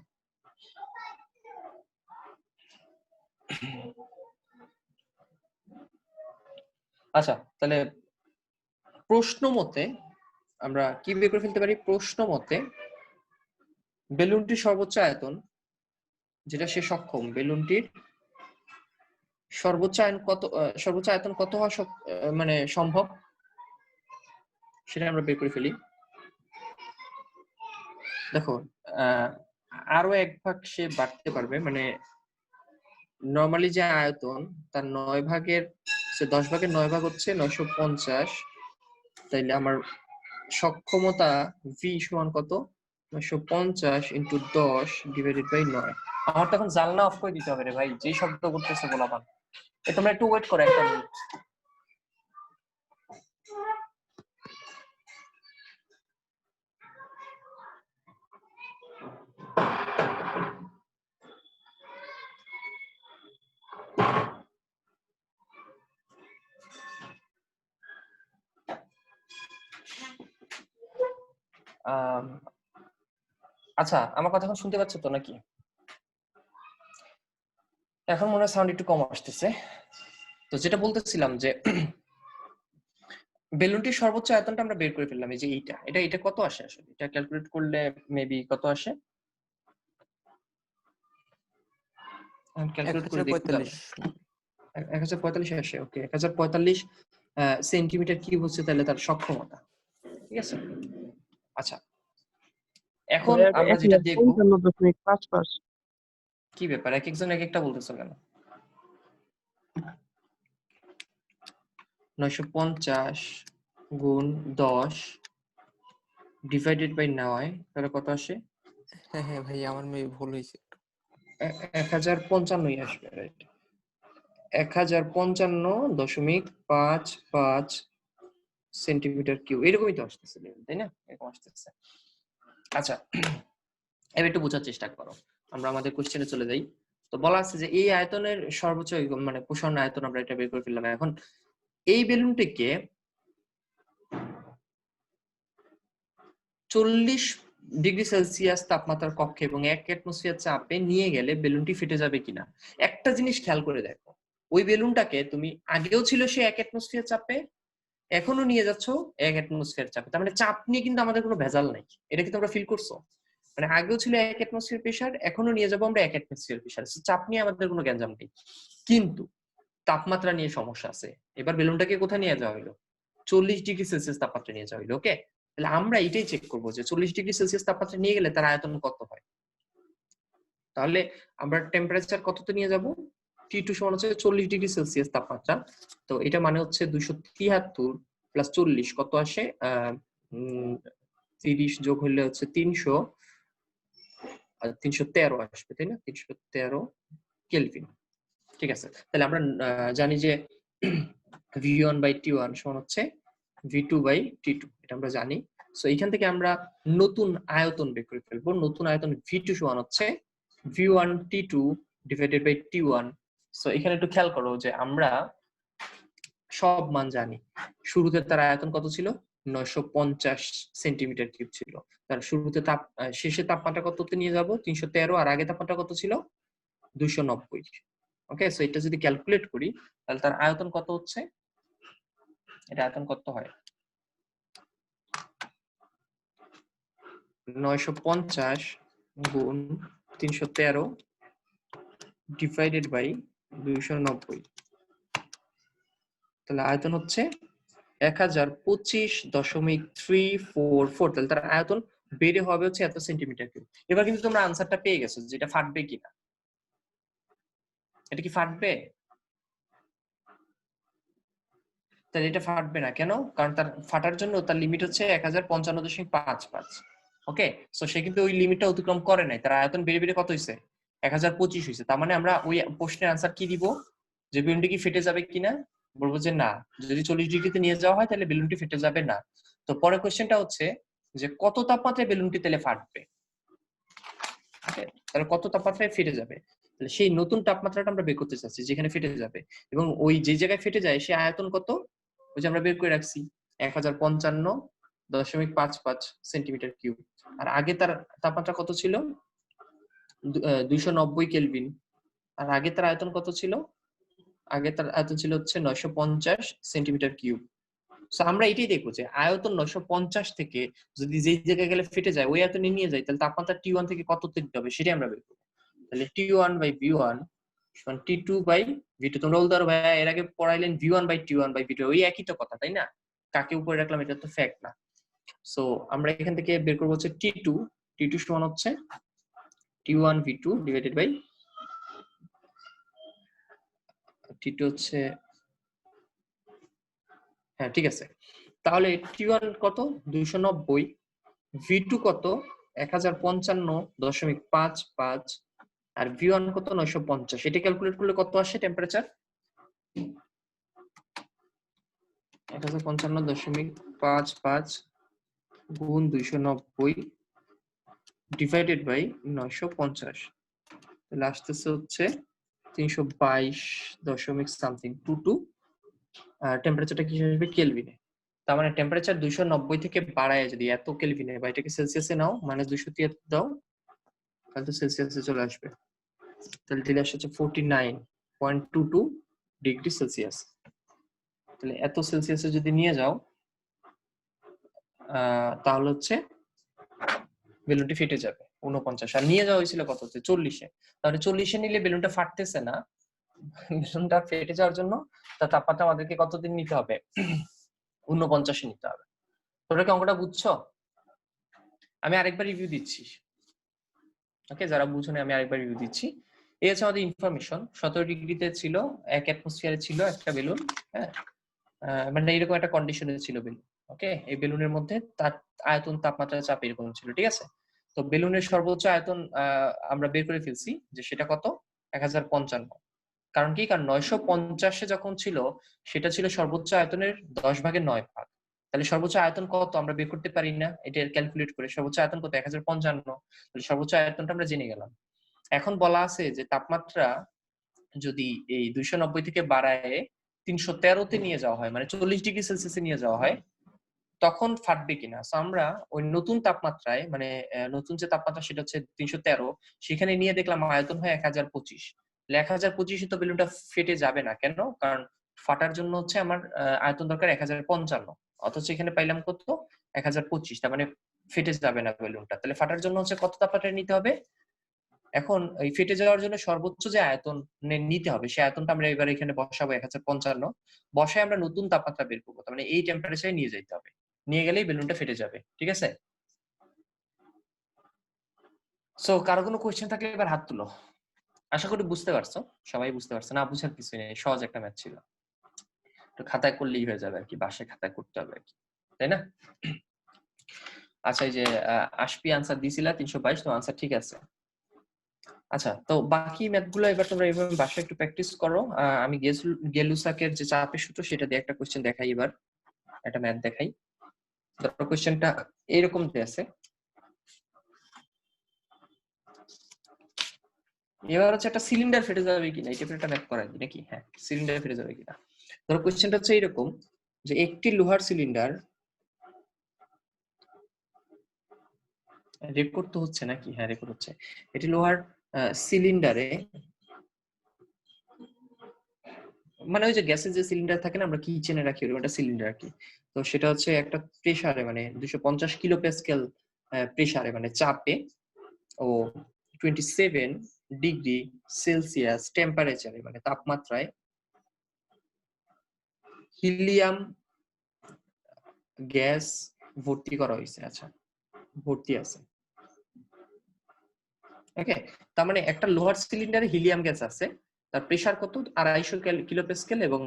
আচ্ছা, তাহলে প্রশ্ন মতে আমরা কি বের করে ফেলতে পারি, প্রশ্ন মতে বেলুনটির সর্বোচ্চ আয়তন যেটা সে সক্ষম, বেলুনটির সর্বোচ্চ আয়তন কত হওয়া মানে সম্ভব, সেটা আমরা বের করে ফেলি। দেখো আরো 1 ভাগ সে বাড়তে পারবে, মানে নরমালি যে আয়তন তার 9 ভাগের 10 ভাগের 9 ভাগ হচ্ছে 950, তাইলে আমার সক্ষমতা V সমান কত, 950 ইন্টু 10 ডিভাইডেড বাই 9। আমার তখন জানলা অফ করে দিতে হবে রে ভাই, যে শব্দ করতেছে বলাবান। তোমরা একটু ওয়েট করো একটা মিনিট। আচ্ছা, আমার কথা এখন শুনতে পাচ্ছ তো নাকি? এখন মনে হয় সাউন্ড একটু কম আসতেছে। তো যেটা বলতেছিলাম যে বেলুনটির সর্বোচ্চ আয়তনটা আমরা বের করে ফেললাম, এই যে এটা কত আসে আসলে, এটা ক্যালকুলেট করলে মেবি কত আসে, ক্যালকুলেট করে দেখতে হবে। 1045 আসে, ওকে। 1045 সেন্টিমিটার কিউব হচ্ছে তাহলে তার সক্ষমতা, ঠিক আছে। আচ্ছা, এখন আমরা যেটা দেখবো, 55.55 কি ব্যাপার এক একজন এক একটা বলতেছো কেন? 950 গুণ 10 ডিভাইডেড বাই 9, তাহলে কত আসে? হ্যাঁ হ্যাঁ ভাই, আমার মেয়ে ভুল হয়েছে। 1055 আসবে, রাইট। 1055.55 সেন্টিমিটার কিউব, এরকমই তো আসতেছে, তাই না? এরকম আসতেছে। আচ্ছা, এবার একটু বোঝার চেষ্টা করো, আমরা আমাদের কোশ্চেনে চলে যাই। তো বলা আছে যে এই আয়তনের সর্বোচ্চ মানে প্রসারণ আয়তন আমরা এটা বের করে ফেললাম। এখন এই বেলুনটিকে 40 ডিগ্রি সেলসিয়াস তাপমাত্রার কক্ষে এবং 1 অ্যাটমসফিয়ার চাপে নিয়ে গেলে বেলুনটি ফেটে যাবে কিনা। একটা জিনিস খেয়াল করে দেখো, ওই বেলুনটাকে তুমি আগেও ছিল সে 1 অ্যাটমসফিয়ার চাপে, এখনো নিয়ে যাচ্ছ 1 অ্যাটমসফিয়ার চাপে, তার মানে চাপ নিয়ে কিন্তু আমাদের কোনো ভেজাল নাই। এটা কি তোমরা ফিল করছো? মানে আগেও ছিল 1 অ্যাটমসফিয়ার প্রেসার, এখনো নিয়ে যাবো আমরা 1 অ্যাটমসফিয়ার প্রেসার, চাপ নিয়ে আমাদের কোনো গ্যাঞ্জাম নেই। কিন্তু তাপমাত্রা নিয়ে সমস্যা আছে। এবার বেলুনটাকে কোথায় নিয়ে যাওয়া হলো, 40 ডিগ্রি সেলসিয়াস তাপমাত্রা নিয়ে যাওয়া হলো, ওকে। তাহলে আমরা এটাই চেক করবো যে 40 ডিগ্রি সেলসিয়াস তাপমাত্রা নিয়ে গেলে তার আয়তন কত হয়। তাহলে আমরা টেম্পারেচার কততে নিয়ে যাব? T2 সমান হচ্ছে 40 ডিগ্রি সেলসিয়াস তাপমাত্রা। তো এটা মানে হচ্ছে 273 প্লাস 40 কত আসে? 30 যোগ হলে হচ্ছে 300 আর 313 আসবে, তাই না? 313 কেলভিন। ঠিক আছে, তাহলে আমরা জানি যে V1 বাই T1 সমান হচ্ছে V2 বাই T2, এটা আমরা জানি। সো এখান থেকে আমরা নতুন আয়তন বের করে ফেলবো। নতুন আয়তন V2 সমান হচ্ছে V1 T2 divided by T1। So এখানে একটু খেয়াল করো যে আমরা সব মান জানি। শুরুতে তার আয়তন কত ছিল? 950 সেন্টিমিটার কিউব ছিল। তার শুরুতে শেষে তাপমাত্রা কততে নিয়ে যাব? 313, আর আগে তাপমাত্রা কত ছিল? 290। ওকে, সো এটা যদি ক্যালকুলেট করি তাহলে তার আয়তন কত হচ্ছে? এটা আয়তন কত হয়? 950 গুণ 313 ডিভাইডেড বাই 290, তাহলে আয়তন হচ্ছে 1025.344। তাহলে তার আয়তন বেড়ে হবে হচ্ছে এত সেন্টিমিটার কিউব। এবার কিন্তু তোমরা আনসারটা পেয়ে গেছো যে এটা ফাটবে কিনা। এটা কি ফাটবে? তাহলে এটা ফাটবে না কেন? কারণ তার ফাটার জন্য তার লিমিট হচ্ছে 1055.55। ওকে, সো সে কিন্তু ওই লিমিটটা অতিক্রম করে নাই। তার আয়তন বেড়ে বেড়ে কত হয়েছে? 1025 হয়েছে। তার মানে আমরা ওই প্রশ্নের আনসার কি দিব? যে বেলুনটি কি ফেটে যাবে কিনা? বলবো যে না। যদি 40 ডিগ্রিতে নিয়ে যাওয়া হয় তাহলে বেলুনটি ফেটে যাবে না। তো পরের কোশ্চেনটা হচ্ছে যে কত তাপমাত্রায় বেলুনটি তাহলে ফাটবে? ওকে, তাহলে কত তাপমাত্রায় ফেটে যাবে? তাহলে সেই নতুন তাপমাত্রাটা আমরা বের করতে চাচ্ছি যেখানে ফেটে যাবে, এবং ওই যে জায়গায় ফেটে যায় সে আয়তন কত? ওই যে আমরা বের করে রাখছি 1055.55 সেন্টিমিটার কিউব। আর আগে তার তাপমাত্রা কত ছিল? 290 কেলভিন। আর আগে তার আয়তন কত ছিল? আগে তার আয়তন ছিল হচ্ছে 950 সেন্টিমিটার কিউব। সো আমরা এটাই দেখবো যে আয়তন 950 থেকে যদি যেই জায়গায় গেলে ফেটে যায় ওই আয়তনে নিয়ে যায়, তাহলে তাপমাত্রা T1 থেকে কত দিতে হবে সেটাই আমরা বের করবো। তাহলে T1 বাই V1 সমান T2 বাই V2। তোমরা বলতে পারো ভাইয়া এর আগে পড়াইলেন V1 by T1 by V2, ওই একই তো কথা, তাই না? কাকে উপরে রাখলাম এটা তো ফ্যাক্ট না। সো আমরা এখান থেকে বের করবো হচ্ছে T2 সমান হচ্ছে T1 V2 divided by T2 হচ্ছে, হ্যাঁ ঠিক আছে। তাহলে T1 কত? 290, V2 কত? 1055.55, আর V1 কত? 950। এটা ক্যালকুলেট করলে কত আসে টেম্পারেচার? 1055.55 গুণ 290 ডিভাইডেড বাই 950, তাহলে আসতেছে হচ্ছে 322 সামথিং 22। টেম্পারেচারটা কি আসবে? কেলভিনে। তার মানে টেম্পারেচার 290 থেকে বাড়ায় যদি এত কেলভিনে, বা এটাকে সেলসিয়াসে নাও, -273 দাও, তাহলে তো সেলসিয়াসে চলে আসবে। তাহলে দিলে আসছে 49.22 ডিগ্রি সেলসিয়াস। তাহলে এত সেলসিয়াসে যদি নিয়ে যাও তাহলে হচ্ছে বেলুনটি ফেটে যাবে 49। আর নিয়ে যাওয়া হয়েছিল কত? 40-এ। তাহলে 40-এ নিলে বেলুনটা ফাটতেছে না, বেলুনটা ফেটে যাওয়ার জন্য তার তাপমাত্রা আমাদেরকে কতদিন নিতে হবে? 49-এ নিতে হবে। তোমরা কি অঙ্কটা বুঝছো? আমি আরেকবার রিভিউ দিচ্ছি। ওকে, যারা বুঝো না আমি আরেকবার রিভিউ দিচ্ছি। এই হচ্ছে আমাদের ইনফরমেশন। 17 ডিগ্রিতে ছিল, 1 অ্যাটমসফিয়ারে ছিল একটা বেলুন। হ্যাঁ, মানে এরকম একটা কন্ডিশনে ছিল বেলুন। ওকে, এই বেলুনের মধ্যে তার আয়তন, তাপমাত্রা, চাপ এরকম ছিল, ঠিক আছে? তো বেলুনের সর্বোচ্চ আয়তন আমরা বের করে ফেলছি যে সেটা কত? 1055। কারণ কি? কারণ 950-এ যখন ছিল সেটা ছিল সর্বোচ্চ আয়তনের 10/9 ভাগ। তাহলে সর্বোচ্চ আয়তন কত আমরা বের করতে পারি না? এটা ক্যালকুলেট করে সর্বোচ্চ আয়তন কত? 1055। তাহলে সর্বোচ্চ আয়তনটা আমরা জেনে গেলাম। এখন বলা আছে যে তাপমাত্রা যদি এই 290 থেকে বাড়ায় 313-তে নিয়ে যাওয়া হয়, মানে 40 ডিগ্রি সেলসিয়াসে নিয়ে যাওয়া হয়, তখন ফাটবে কিনা। সো আমরা ওই নতুন তাপমাত্রায়, মানে নতুন যে তাপমাত্রা সেটা হচ্ছে 313, সেখানে নিয়ে দেখলাম আয়তন হয় 1025। 1025-এ তো বেলুনটা ফেটে যাবে না কেন? কারণ ফাটার জন্য হচ্ছে আমার আয়তন দরকার 1055, অথচ এখানে পাইলাম কত? 1025। তার মানে ফেটে যাবে না বেলুনটা। তাহলে ফাটার জন্য হচ্ছে কত তাপমাত্রায় নিতে হবে? এখন এই ফেটে যাওয়ার জন্য সর্বোচ্চ যে আয়তন নিতে হবে সেই আয়তনটা আমরা এবার এখানে বসাবো 1055। বসায় আমরা নতুন তাপমাত্রা বের করবো, তার মানে এই টেম্পারেচারে নিয়ে যেতে হবে। নিয়ে গেলেই বেলুনটা ফেটে যাবে, ঠিক আছে? সো কারো কোনো কোয়েশ্চেন থাকলে এবার হাত তুলো। আশা করি বুঝতে পারছো, সবাই বুঝতে পারছো, না বুঝার কিছু নেই, সহজ একটা ম্যাথ ছিল, তো খাতায় করলেই হয়ে যাবে আর কি, বাসায় খাতায় করতে হবে আর কি, তাই না? আচ্ছা, এই যে আশপি আনসার দিছিলা 322, তো আনসার ঠিক আছে। আচ্ছা, তো বাকি ম্যাথ গুলো এবার তোমরা এইভাবে বাসায় একটু প্র্যাকটিস করো। আমি গেলুসাকের যে চাপের সূত্র সেটা দিয়ে একটা কোশ্চেন দেখাই, এবার একটা ম্যাথ দেখাই। ধরো কোশ্চেনটা এরকম আছে, এবার হচ্ছে একটা সিলিন্ডার ফেটে যাবে কিনা এই টাইপের একটা ম্যাথ করাই দিই নাকি? হ্যাঁ, সিলিন্ডার ফেটে যাবে কিনা। ধরো কোশ্চেনটা হচ্ছে এরকম যে একটি লোহার সিলিন্ডার, রেকর্ড তো হচ্ছে নাকি? হ্যাঁ, রেকর্ড হচ্ছে। এটি লোহার সিলিন্ডারে, মানে ওই যে গ্যাসের যে সিলিন্ডার থাকে না, আমরা কিচেনে রাখি ওরকম একটা সিলিন্ডার আর কি। তো সেটা হচ্ছে একটা প্রেসারে, মানে 250 কিলো প্যাসকেল প্রেসারে, মানে চাপে, ও 27 ডিগ্রি সেলসিয়াস টেম্পারেচারে, মানে তাপমাত্রায় হিলিয়াম গ্যাস ভর্তি করা হয়েছে। আচ্ছা, ভর্তি আছে, ওকে। তার মানে একটা লোহার সিলিন্ডারে হিলিয়াম গ্যাস আছে, তার প্রেসার কত? 250 কিলো প্যাসকেল এবং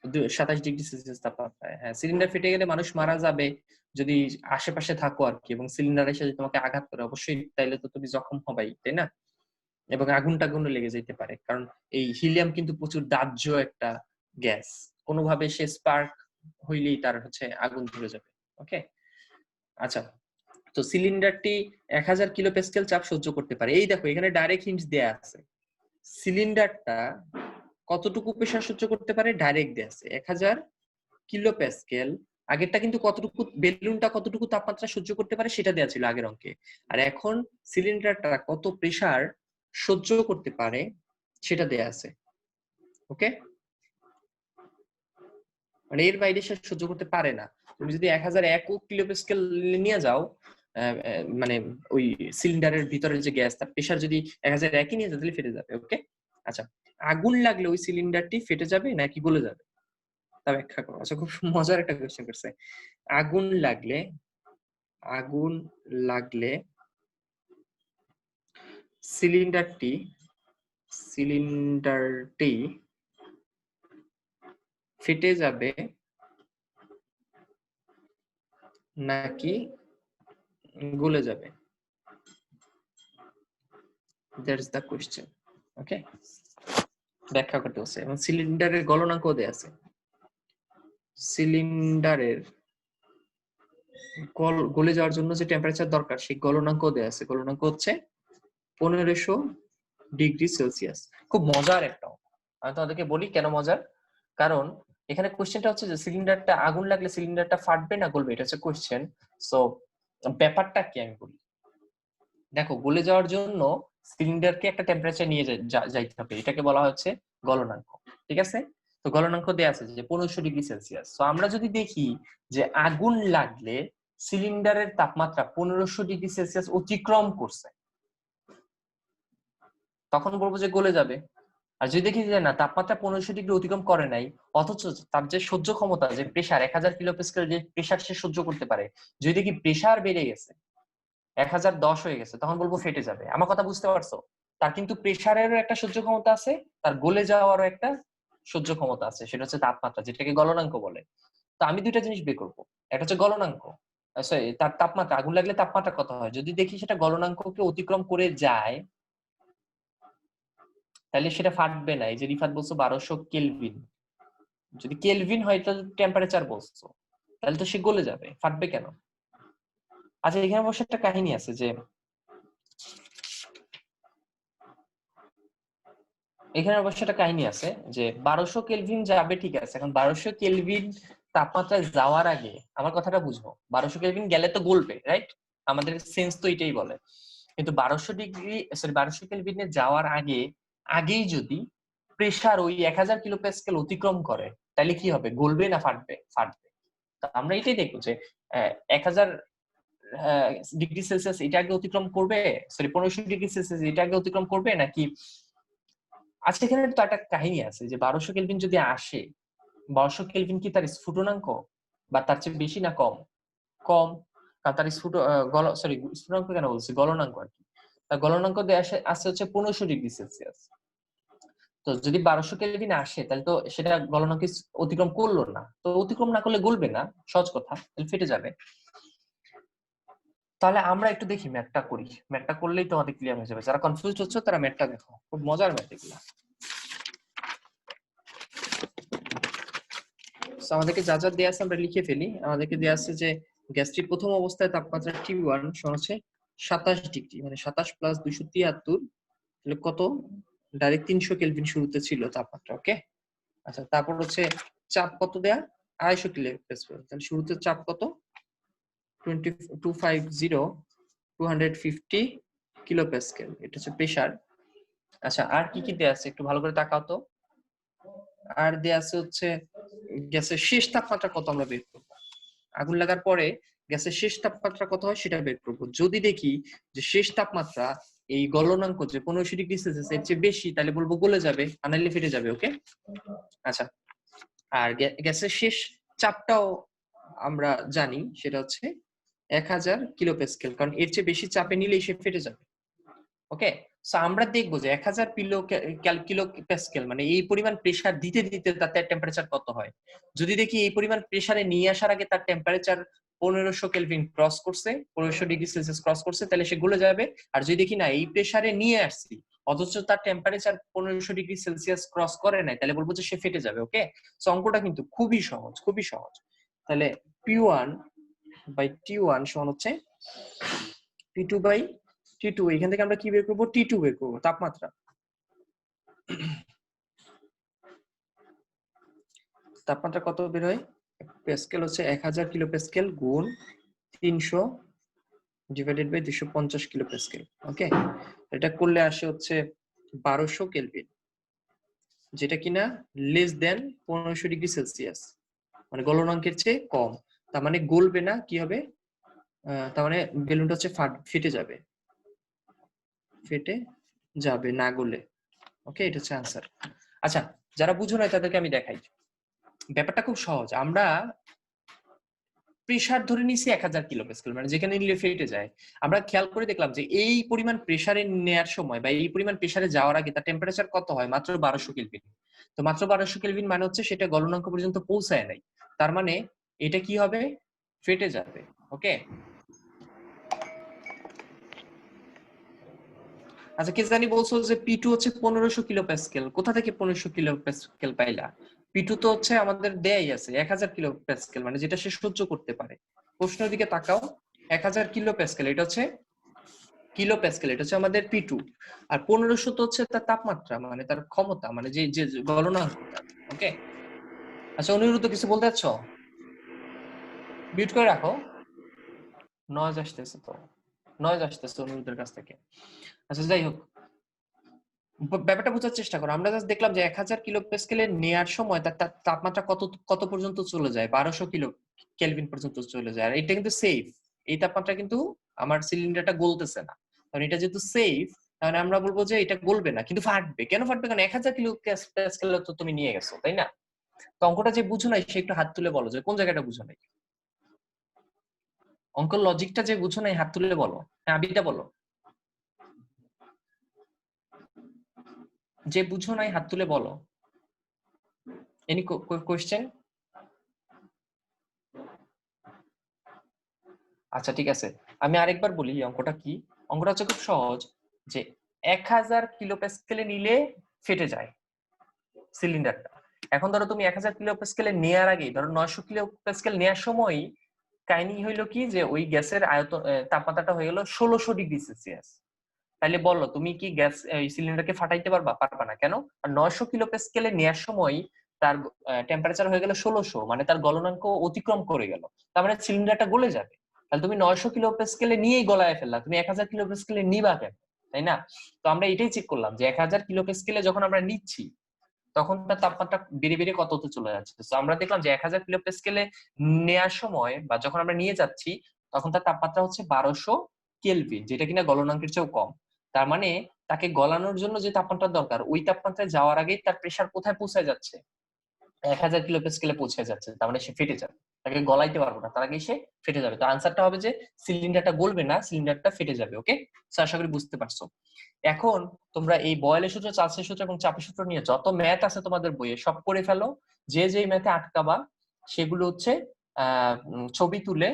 27 ডিগ্রি সেলসিয়াস তাপমাত্রায়। হ্যাঁ, সিলিন্ডার ফেটে গেলে মানুষ মারা যাবে যদি আশেপাশে থাকো আর কি, এবং সিলিন্ডার এসে যদি তোমাকে আঘাত করে, অবশ্যই তাইলে তো তুমি জখম হবাই, তাই না? এবং আগুন টাগুনও লেগে যেতে পারে, কারণ এই হিলিয়াম কিন্তু প্রচুর দাহ্য একটা গ্যাস, কোনোভাবে সে স্পার্ক হইলেই তার হচ্ছে আগুন ধরে যাবে, ওকে। আচ্ছা, তো সিলিন্ডারটি 1000 কিলো প্যাসকেল চাপ সহ্য করতে পারে। এই দেখো এখানে ডাইরেক্ট হিন্টস দেয়া আছে, সিলিন্ডারটা কতটুকু প্রেসার সহ্য করতে পারে ডাইরেক্ট দেয়া আছে 1000 কিলো প্যাসকেল। আগেরটা কিন্তু কতটুকু, বেলুনটা কতটুকু তাপমাত্রা সহ্য করতে পারে সেটা দেয়া ছিল আগের অঙ্কে, আর এখন সিলিন্ডারটা কত প্রেসার সহ্য করতে পারে সেটা দেয়া আছে, ওকে। মানে এর বাইরে সে সহ্য করতে পারে না। তুমি যদি 1001 কিলো প্যাসকেল নিয়ে যাও, মানে ওই সিলিন্ডারের ভিতরে যে গ্যাস, তার প্রেসার যদি 1001 নিয়ে যাও তাহলে ফেটে যাবে, ওকে। আচ্ছা, আগুন লাগলে ওই সিলিন্ডারটি ফেটে যাবে নাকি গলে যাবে, তা ব্যাখ্যা করো। আচ্ছা, খুব মজার একটা কোশ্চেন করছে। আগুন লাগলে, আগুন লাগলে সিলিন্ডারটি, সিলিন্ডারটি ফেটে যাবে নাকি গলে যাবে, দ্যাটস দ্য কোশ্চেন, ওকে। ব্যাখ্যা করতে হচ্ছে, এবং সিলিন্ডারের গলনাঙ্ক দেয়া আছে। সিলিন্ডারের গলে যাওয়ার জন্য যে টেম্পারেচার দরকার সেই গলনাঙ্ক দেয়া আছে, গলনাঙ্ক হচ্ছে 1500 ডিগ্রি সেলসিয়াস। খুব মজার একটা অঙ্ক, আমি তোমাদেরকে বলি কেন মজার। কারণ এখানে কোশ্চেনটা হচ্ছে যে সিলিন্ডারটা, আগুন লাগলে সিলিন্ডারটা ফাটবে না গলবে, এটা হচ্ছে কোশ্চেন। সো ব্যাপারটা কি আমি বলি, দেখো গলে যাওয়ার জন্য সিলিন্ডারকে একটা টেম্পারেচার নিয়ে যাইতে হবে, এটাকে বলা হচ্ছে গলনাঙ্ক, ঠিক আছে। তো গলনাঙ্ক দেয়া আছে যে 1500 ডিগ্রি সেলসিয়াস। তো আমরা যদি দেখি যে আগুন লাগলে সিলিন্ডারের তাপমাত্রা 1500 ডিগ্রি সেলসিয়াস অতিক্রম করছে, তখন বলবো যে গলে যাবে। আর যদি দেখি যে না, তাপমাত্রা 1500 ডিগ্রি অতিক্রম করে নাই, অথচ তার যে সহ্য ক্ষমতা, যে প্রেসার 1000 কিলো প্যাসকেল যে প্রেসার সে সহ্য করতে পারে, যদি দেখি প্রেসার বেড়ে গেছে, 1010 হয়ে গেছে, তখন বলবো ফেটে যাবে। আমার কথা বুঝতে পারছো? তার কিন্তু প্রেসারেরও একটা সহ্য ক্ষমতা আছে, তার গলে যাওয়ারও একটা সহ্য ক্ষমতা আছে, সেটা হচ্ছে তাপমাত্রা, যেটাকে গলনাঙ্ক বলে। তো আমি দুইটা জিনিস বের করবো, একটা হচ্ছে গলনাঙ্ক, sorry, তার তাপমাত্রা, আগুন লাগলে তাপমাত্রা কত হয়, যদি দেখি সেটা গলনাঙ্ককে অতিক্রম করে যায়, তাহলে সেটা ফাটবে না। এই যে রিফাত বলছো 1200 কেলভিন, যদি কেলভিন হয় তাহলে টেম্পারেচার বলছো, তাহলে তো সে গলে যাবে, ফাটবে কেন? আচ্ছা, এখানে অবশ্য একটা কাহিনী আছে যে, এখানে অবশ্য একটা কাহিনী আছে যে 1200 কেলভিন যাবে, ঠিক আছে। এখন 1200 কেলভিন তাপমাত্রায় যাওয়ার আগে আমার কথাটা বুঝবো, 1200 কেলভিন গেলে তো গলবে, রাইট? আমাদের সেন্স তো এটাই বলে। কিন্তু 1200 কেলভিনে যাওয়ার আগেই যদি প্রেসার ওই 1000 কিলো প্যাসকেল অতিক্রম করে, তাহলে কি হবে, গলবে না ফাটবে? ফাটবে। তা আমরা এটাই দেখবো যে 1000 ডিগ্রি সেলসিয়াস এটা আগে অতিক্রম করবে, সরি 1500 ডিগ্রি সেলসিয়াস এটা আগে অতিক্রম করবে নাকি। আচ্ছা, এখানে তো একটা কাহিনী আছে যে 1200 কেলভিন যদি আসে, 1200 কেলভিন কি তার স্ফুটনাঙ্ক, বা তার চেয়ে বেশি না কম? কম। তার স্ফুটনাঙ্ক কেন বলছি, গলনাঙ্ক আর কি। তার গলনাঙ্ক দেয়া আসে হচ্ছে 1500 ডিগ্রি সেলসিয়াস। তো যদি 1200 কেলভিন আসে তাহলে তো সেটা গলনাঙ্ক অতিক্রম করলো না, তো অতিক্রম না করলে গলবে না, সহজ কথা, তাহলে ফেটে যাবে। তাহলে আমরা একটু দেখি ম্যাথটা করি, ম্যাথটা করলেই তোমাদের ক্লিয়ার হয়ে যাবে। যারা কনফিউজড হচ্ছে তারা ম্যাথটা দেখো, খুব মজার ম্যাথ এগুলো। আমাদেরকে যা যা দেয়া আছে আমরা লিখে ফেলি। আমাদেরকে দেয়া আছে যে গ্যাসটির প্রথম অবস্থায় তাপমাত্রা T1 সমান হচ্ছে 27 ডিগ্রি, মানে 27 প্লাস 273, তাহলে কত, ডাইরেক্ট 300 কেলভিন শুরুতে ছিল তাপমাত্রা। ওকে, আচ্ছা তারপর হচ্ছে চাপ কত দেয়া, 250 কিলো প্যাসকেল, তাহলে শুরুতে চাপ কত, 250 কিলো প্যাসকেল, এটা হচ্ছে প্রেসার। আচ্ছা আর কি কি দেয়া আছে একটু ভালো করে তাকাও তো। আর দেয়া আছে হচ্ছে গ্যাসের শেষ তাপমাত্রা কত আমরা বের করবো, আগুন লাগার পরে গ্যাসের শেষ তাপমাত্রা কত হয় সেটা বের করবো। যদি দেখি যে শেষ তাপমাত্রা এই গলনাঙ্ক যে 1500 ডিগ্রি সেলসিয়াস এর চেয়ে বেশি, তাহলে বলবো গলে যাবে, আনাইলে ফেটে যাবে। ওকে, আচ্ছা আর গ্যাসের শেষ চাপটাও আমরা জানি, সেটা হচ্ছে 1000 কিলো প্যাসকেল, কারণ এর চেয়ে বেশি চাপে নিলেই সে ফেটে যাবে। ওকে, সো আমরা দেখবো যে 1000 কিলো প্যাসকেল মানে এই পরিমাণ প্রেসার দিতে দিতে তার টেম্পারেচার কত হয়। যদি দেখি এই পরিমাণ প্রেসারে নিয়ে আসার আগে তার টেম্পারেচার 1500 কেলভিন ক্রস করছে, 1500 ডিগ্রি সেলসিয়াস ক্রস করছে, তাহলে সে গলে যাবে। আর যদি দেখি না এই প্রেসারে নিয়ে আসছি অথচ তার টেম্পারেচার 1500 ডিগ্রি সেলসিয়াস ক্রস করে নাই, তাহলে বলবো যে সে ফেটে যাবে। ওকে, সো অঙ্কটা কিন্তু খুবই সহজ, খুবই সহজ। তাহলে P1 বাই T1 সমান হচ্ছে P2 বাই T2। এখান থেকে আমরা কি বের করবো, T2 বের করবো, তাপমাত্রা। তাপমাত্রা কত বের হয়, প্যাসকেল হচ্ছে 1000 কিলো প্যাসকেল গুণ 300 ডিভাইডেড বাই 250 কিলো প্যাসকেল। ওকে, এটা করলে আসে হচ্ছে 1200 কেলভিন, যেটা কিনা লেস দেন 1500 ডিগ্রি সেলসিয়াস, মানে গলনাঙ্কের চেয়ে কম। তার মানে গলবে না, কি হবে, তার মানে বেলুনটা হচ্ছে ফেটে যাবে, ফেটে যাবে না গলে। ওকে, এটা হচ্ছে আনসার। আচ্ছা যারা বুঝো না তাদেরকে আমি দেখাই, ব্যাপারটা খুব সহজ। আমরা প্রেসার ধরে নিছি 1000 কিলো প্যাসকেল, মানে যেখানে নিলে ফেটে যায়। আমরা খেয়াল করে দেখলাম যে এই পরিমাণ প্রেসারে নেয়ার সময় বা এই পরিমাণ প্রেসারে যাওয়ার আগে তার টেম্পারেচার কত হয়, মাত্র 1200 কেলভিন। তো মাত্র 1200 কেলভিন মানে হচ্ছে সেটা গলনাঙ্ক পর্যন্ত পৌঁছায় নাই, তার মানে এটা কি হবে, ফেটে যাবে। ওকে, আচ্ছা কে জানি বলছো যে P2 হচ্ছে 1500 কিলো প্যাসকেল, কোথা থেকে 1500 কিলো প্যাসকেল পাইলা? P2 তো হচ্ছে আমাদের দেয়াই আছে 1000 কিলো প্যাসকেল, মানে যেটা সে সহ্য করতে পারে। প্রশ্নের দিকে তাকাও, 1000 কিলো প্যাসকেল এটা হচ্ছে কিলো প্যাসকেল, এটা হচ্ছে আমাদের P2, আর 1500 তো হচ্ছে তার তাপমাত্রা, মানে তার ক্ষমতা, মানে যে যে গলনাঙ্ক। ওকে, আচ্ছা অনিরুদ্ধ কিছু বলতে চাচ্ছ? মিউট করে রাখো, নয়েজ আসতেছে, তো নয়েজ আসতেছে অনিরুদ্ধের কাছ থেকে। আচ্ছা যাই হোক, ব্যাপারটা বোঝার চেষ্টা করো। আমরা জাস্ট দেখলাম যে 1000 কিলো প্যাসকেলে নেয়ার সময় তার তাপমাত্রা কত কত পর্যন্ত চলে যায়, 1200 কিলো কেলভিন পর্যন্ত চলে যায়। আর এটা কিন্তু সেফ, এই তাপমাত্রা কিন্তু আমার সিলিন্ডারটা গলতেছে না, কারণ এটা যেহেতু সেফ, তাহলে আমরা বলবো যে এটা গলবে না, কিন্তু ফাটবে। কেন ফাটবে, কারণ 1000 কিলো প্যাসকেল তো তুমি নিয়ে গেছো, তাই না? তো অঙ্কটা যে বুঝো নাই সে একটু হাত তুলে বলো যে কোন জায়গাটা বুঝো নাই, অঙ্ক লজিকটা যে বুঝো নাই হাত তুলে বলো। হ্যাঁ আবিটা বলো, যে বুঝো নাই হাত তুলে বলো। Any question? আচ্ছা ঠিক আছে, আমি আরেকবার বলি অঙ্কটা কি। অঙ্কটা হচ্ছে খুব সহজ, যে 1000 কিলো প্যাসকেলে নিলে ফেটে যায় সিলিন্ডারটা। এখন ধরো তুমি 1000 কিলো প্যাসকেলে নেয়ার আগে, ধরো 900 কিলো প্যাসকেল নেয়ার সময় কাহিনী হইলো কি, যে ওই গ্যাসের আয়তন তাপমাত্রাটা হয়ে গেল 1600 ডিগ্রি সেলসিয়াস। তাহলে বলো তুমি কি গ্যাস সিলিন্ডারকে ফাটাইতে পারবা? পারবা না। কেন? আর 900 কিলো প্যাসকেলে নেয়ার সময় তার টেম্পারেচার হয়ে গেল 1600, মানে তার গলনাঙ্ক অতিক্রম করে গেল, তার মানে সিলিন্ডারটা গলে যাবে। তাহলে তুমি 900 কিলো প্যাসকেলে নিয়েই গলায় ফেললা, তুমি 1000 কিলো প্যাসকেলে নিবা কেন, তাই না? তো আমরা এটাই চেক করলাম যে 1000 কিলো প্যাসকেলে যখন আমরা নিচ্ছি তখন তার তাপমাত্রা বেড়ে বেড়ে কততে চলে যাচ্ছে। তো আমরা দেখলাম যে 1000 কিলো প্যাসকেলে নেয়ার সময় বা যখন আমরা নিয়ে যাচ্ছি তখন তার তাপমাত্রা হচ্ছে 1200 কেলভিন, যেটা কিনা গলনাঙ্কের চেয়েও কম। তার মানে তাকে গলানোর জন্য যে তাপমাত্রা দরকার ওই তাপমাত্রায় যাওয়ার আগেই তার প্রেসার কোথায় পৌঁছে যাচ্ছে, 1000 কিলোপ্যাসকেলে পৌঁছে যাচ্ছে, তার মানে সে ফেটে যাবে, তাকে গলাইতে পারবো না, তার আগে সে ফেটে যাবে। তো আনসারটা হবে যে সিলিন্ডারটা গলবে না, সিলিন্ডারটা ফেটে যাবে। ওকে, সো আশা করি বুঝতে পারছো। এখন তোমরা এই বয়েলের সূত্র, চার্লসের সূত্র এবং চাপের সূত্র নিয়ে যত ম্যাথ আছে তোমাদের বইয়ে সব করে ফেলো। যে যেই ম্যাথে আটকাবা সেগুলো হচ্ছে ছবি তুলে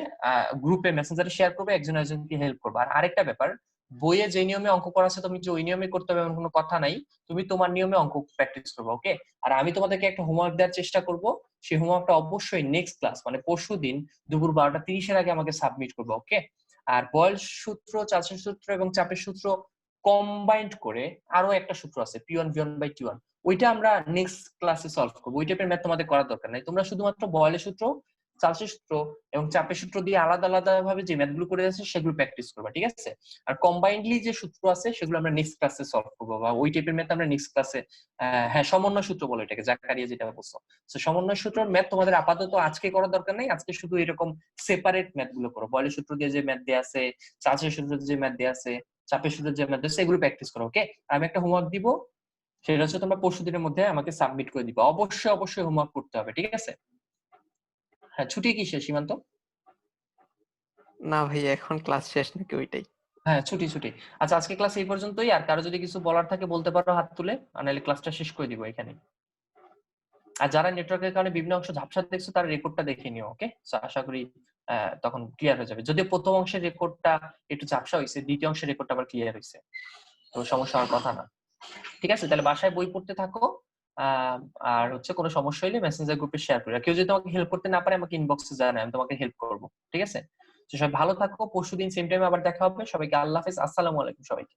গ্রুপে মেসেঞ্জারে শেয়ার করবে, একজন একজনকে হেল্প করবে। আর আরেকটা ব্যাপার, বইয়ে যে নিয়মে অঙ্ক করা আছে তুমি যে ওই নিয়মে করতে হবে এমন কোনো কথা নাই, তুমি তোমার নিয়মে অঙ্ক প্র্যাকটিস করবে। ওকে, আর আমি তোমাদেরকে একটা হোমওয়ার্ক দেওয়ার চেষ্টা করব, সেই হোমওয়ার্কটা অবশ্যই নেক্সট ক্লাস মানে পরশুদিন দুপুর 12টা 30-এর আগে আমাকে সাবমিট করবে। ওকে, আর বয়েল সূত্র, চার্লসের সূত্র এবং চাপের সূত্র কম্বাইন্ড করে আরো একটা সূত্র আছে P1 V1 T1, ওইটা আমরা নেক্সট ক্লাসে সলভ করবো। ওই টাইপের ম্যাথ তোমাদের করার দরকার নাই, তোমরা শুধুমাত্র বয়েলের সূত্র, চার্লসের সূত্র এবং চাপের সূত্র দিয়ে আলাদা আলাদা ভাবে যে ম্যাথগুলো করে যাচ্ছে সেগুলো প্র্যাকটিস করবা, ঠিক আছে? আর কম্বাইন্ডলি যে সূত্র আছে সেগুলো আমরা নেক্সট ক্লাসে সলভ করবো, বা ওই টাইপের ম্যাথ আমরা নেক্সট ক্লাসে, হ্যাঁ সমন্বয় সূত্র বলে এটাকে, জাকারিয়া যেটা বলছো। তো সমন্বয় সূত্রের ম্যাথ তোমাদের আপাতত আজকে করার দরকার নেই, আজকে শুধু এরকম সেপারেট ম্যাথ গুলো করো। বয়েলের সূত্র দিয়ে যে ম্যাথ দেয়া আছে, চার্লসের সূত্র দিয়ে যে ম্যাথ দেয়া আছে, চাপের সূত্র যে ম্যাথ আছে এগুলো প্র্যাকটিস করো। ওকে, আমি একটা হোমওয়ার্ক দিব, সেটা হচ্ছে তোমরা পরশুদিনের মধ্যে আমাকে সাবমিট করে দিবা। অবশ্যই অবশ্যই হোমওয়ার্ক করতে হবে, ঠিক আছে? হ্যাঁ, ছুটি কি শেষ সীমান্ত? না ভাই, এখন ক্লাস শেষ নাকি ওইটাই? হ্যাঁ, ছুটি ছুটি। আচ্ছা, আজকে ক্লাস এই পর্যন্তই। আর কারো যদি কিছু বলার থাকে বলতে পারো হাত তুলে, আর নাহলে ক্লাসটা শেষ করে দিব এখানে। আর যারা নেটওয়ার্কের কারণে বিভিন্ন অংশ ঝাপসা দেখছো তারা রেকর্ডটা দেখে নিও। ওকে, আশা করি তখন ক্লিয়ার হয়ে যাবে। যদিও প্রথম অংশের রেকর্ডটা একটু ঝাপসা হয়েছে, দ্বিতীয় অংশের রেকর্ডটা আবার ক্লিয়ার হয়েছে, তো সমস্যা হওয়ার কথা না। ঠিক আছে, তাহলে বাসায় বই পড়তে থাকো। আর হচ্ছে কোনো সমস্যা হলে মেসেঞ্জার গ্রুপে শেয়ার করে, কেউ যদি তোমাকে হেল্প করতে না পারে আমাকে ইনবক্সে জানায়, আমি তোমাকে হেল্প করবো। ঠিক আছে, তো সবাই ভালো থাকো, পরশুদিন সেম টাইমে আবার দেখা হবে। সবাইকে আল্লাহ হাফেজ, আসসালামু আলাইকুম সবাইকে।